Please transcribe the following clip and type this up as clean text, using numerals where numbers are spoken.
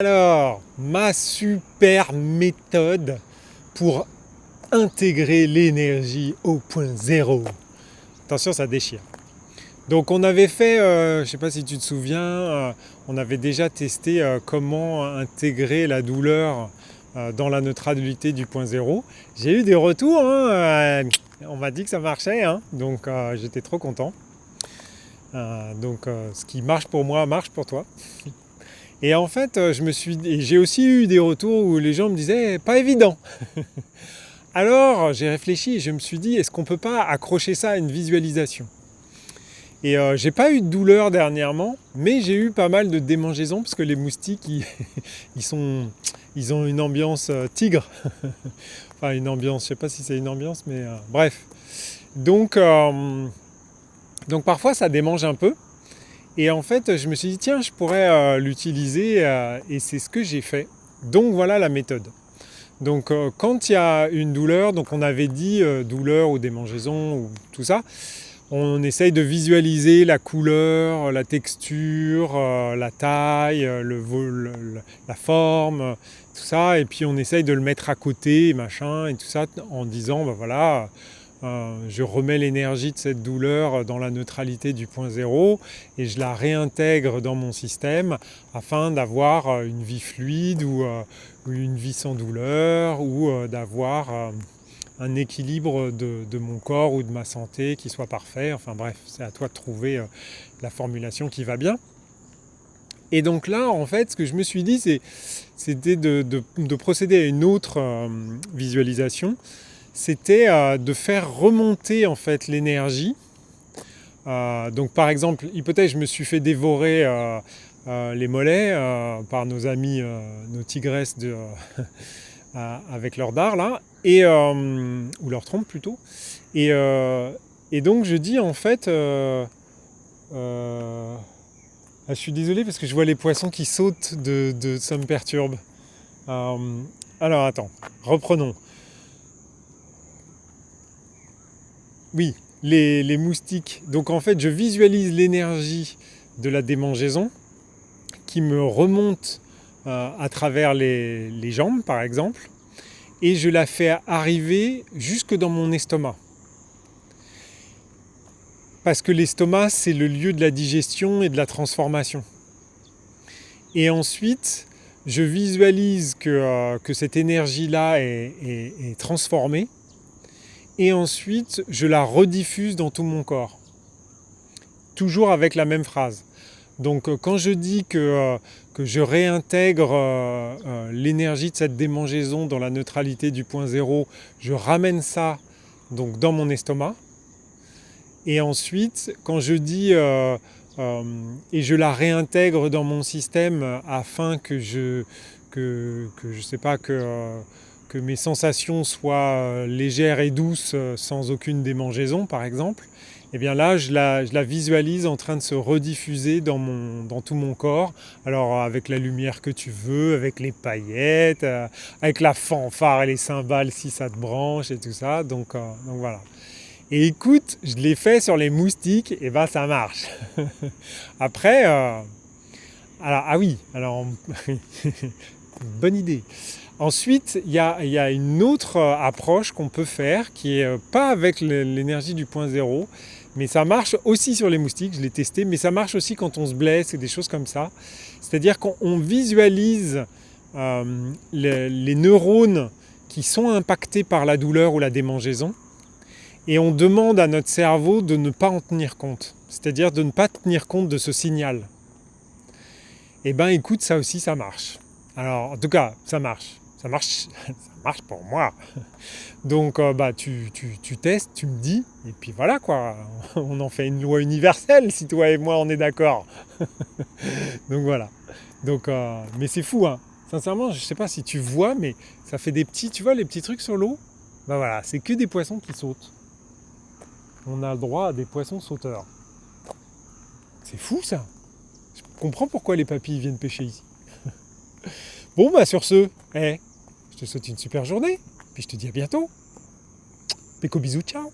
Alors, ma super méthode pour intégrer l'énergie au point zéro. Attention, ça déchire. Donc on avait fait, je ne sais pas si tu te souviens, on avait déjà testé comment intégrer la douleur dans la neutralité du point zéro. J'ai eu des retours, hein, on m'a dit que ça marchait, hein, donc j'étais trop content. Ce qui marche pour moi marche pour toi. Et en fait, j'ai aussi eu des retours où les gens me disaient pas évident. Alors j'ai réfléchi et je me suis dit, est-ce qu'on ne peut pas accrocher ça à une visualisation? Et j'ai pas eu de douleur dernièrement, mais j'ai eu pas mal de démangeaisons parce que les moustiques, ils ont une ambiance tigre. Enfin une ambiance, je sais pas si c'est une ambiance, mais bref. Donc, donc parfois ça démange un peu. Et en fait, je me suis dit, tiens, je pourrais l'utiliser et c'est ce que j'ai fait. Donc voilà la méthode. Donc quand il y a une douleur, donc on avait dit douleur ou démangeaison ou tout ça, on essaye de visualiser la couleur, la texture, la taille, la forme, tout ça, et puis on essaye de le mettre à côté, machin, et tout ça, en disant, ben voilà, je remets l'énergie de cette douleur dans la neutralité du point zéro et je la réintègre dans mon système afin d'avoir une vie fluide ou une vie sans douleur ou d'avoir un équilibre de mon corps ou de ma santé qui soit parfait. Enfin bref, c'est à toi de trouver la formulation qui va bien. Et donc là, en fait, ce que je me suis dit, c'était de procéder à une autre visualisation. C'était de faire remonter en fait l'énergie. Donc par exemple, hypothèse, je me suis fait dévorer les mollets par nos amis, nos tigresses avec leur dard là, ou leur trompe plutôt. Et donc je dis en fait, je suis désolé parce que je vois les poissons qui sautent ça me perturbe. Alors attends, reprenons. Oui, les moustiques. Donc en fait, je visualise l'énergie de la démangeaison qui me remonte à travers les jambes, par exemple, et je la fais arriver jusque dans mon estomac. Parce que l'estomac, c'est le lieu de la digestion et de la transformation. Et ensuite, je visualise que cette énergie-là est transformée. Et ensuite, je la rediffuse dans tout mon corps. Toujours avec la même phrase. Donc quand je dis que je réintègre l'énergie de cette démangeaison dans la neutralité du point zéro, je ramène ça donc, dans mon estomac. Et ensuite, quand je dis et je la réintègre dans mon système afin que mes sensations soient légères et douces sans aucune démangeaison, par exemple, et bien là, je la visualise en train de se rediffuser dans tout mon corps. Alors avec la lumière que tu veux, avec les paillettes, avec la fanfare et les cymbales si ça te branche et tout ça. Donc voilà. Et écoute, je l'ai fait sur les moustiques, et ben ça marche. Après, bonne idée. Ensuite, il y a une autre approche qu'on peut faire qui est pas avec l'énergie du point zéro, mais ça marche aussi sur les moustiques, je l'ai testé, mais ça marche aussi quand on se blesse et des choses comme ça. C'est-à-dire qu'on visualise les neurones qui sont impactés par la douleur ou la démangeaison, et on demande à notre cerveau de ne pas en tenir compte, c'est-à-dire de ne pas tenir compte de ce signal. Et ben écoute, ça aussi ça marche. Alors en tout cas, ça marche pour moi. Donc tu testes, tu me dis, et puis voilà quoi, on en fait une loi universelle si toi et moi on est d'accord. Donc voilà. Donc, mais c'est fou, hein. Sincèrement, je sais pas si tu vois, mais ça fait des petits, tu vois les petits trucs sur l'eau. Ben voilà, c'est que des poissons qui sautent. On a le droit à des poissons sauteurs. C'est fou ça. Je comprends pourquoi les papilles viennent pêcher ici. Bon bah sur ce, je te souhaite une super journée, puis je te dis à bientôt. Péco bisous, ciao.